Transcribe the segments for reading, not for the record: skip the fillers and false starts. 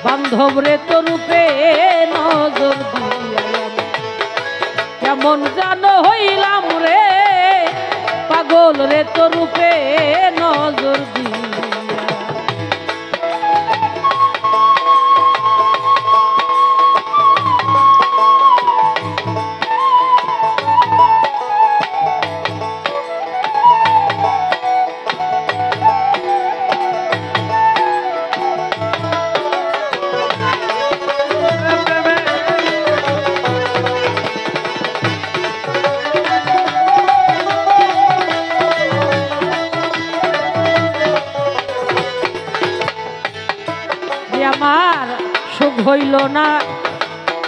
বান্ধব রে তো রূপে নজর দিয়া কেমন জানো হইলাম রে পাগল রে তো রূপে নজর দিয়া। আমার সুখ হইল না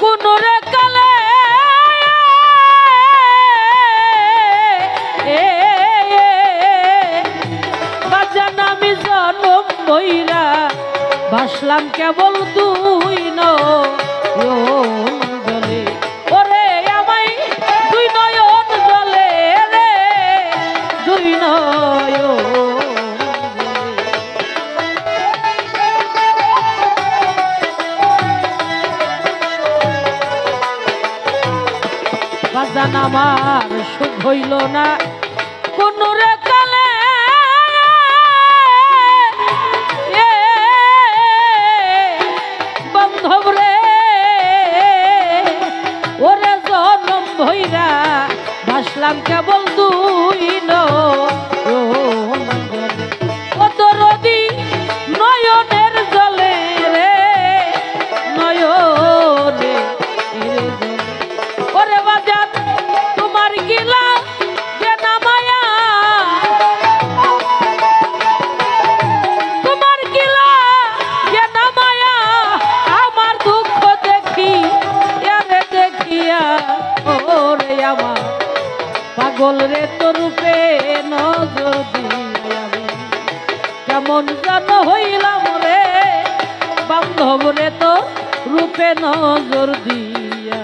কোন রে কালে বাজান আমি জনম বইরা ভাসলাম কেবল দুই নয়ন জলে ওরে আমায় দুই নয়ন জলে রে দুই নয়ন বাজান আমার সুখ হইল না কোন রে কালে বান্ধব রে ওরে জনম ভইরা ভাসলাম কেবল দুই নদী নয়নের জলে রে নয়নে ওরে বাজান তোমার গিলা যে নামায়া তোমার গিলা যে নামায়া আমার দুঃখ দেখি এরে দেখিয়া ওরে আমার পাগল রে তো রূপে নজর দিয়া কেমন জানো হইলাম রে বান্ধব রে তো রূপে নজর দিয়া।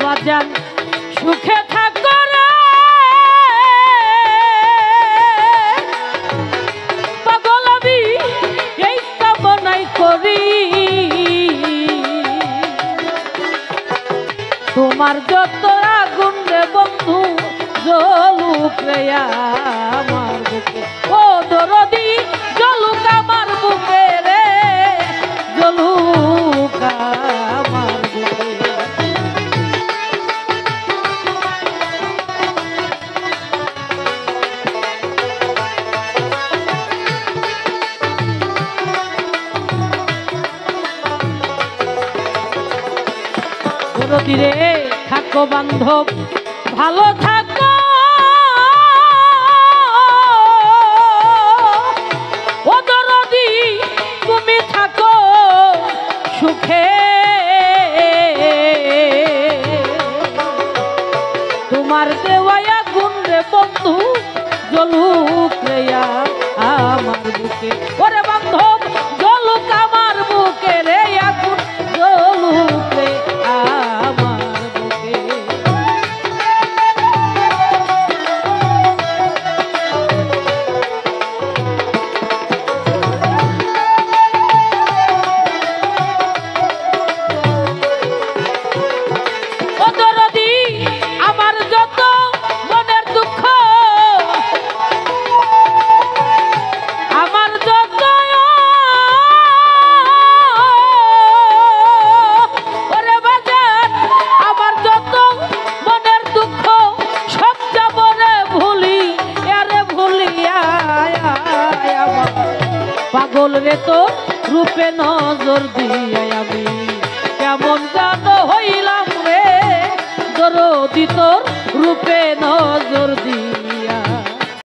বাজান সুখে থাকো রে পাগল আমি এই কামনাই করি তোমার যত আগুন রে বন্ধু জ্বলুক রে আমার বুকে ও দরদি জ্বলুক আমার বুকে রে জ্বলুক আমার বুকে। রে থাকো বান্ধব ভালো থাকো ও দরদি তুমি থাকো সুখে তোমার দেওয়া গুণ রে বন্ধু জ্বলুক রে আমার বুকে ওরে বান্ধব জ্বলুক আমার বুকে রে আগুন জ্বলুক রে আমার যত রূপে নজর দিয়া আমি কেমন জাত হইলাম রে দরদি তোর রূপে নজর দিয়া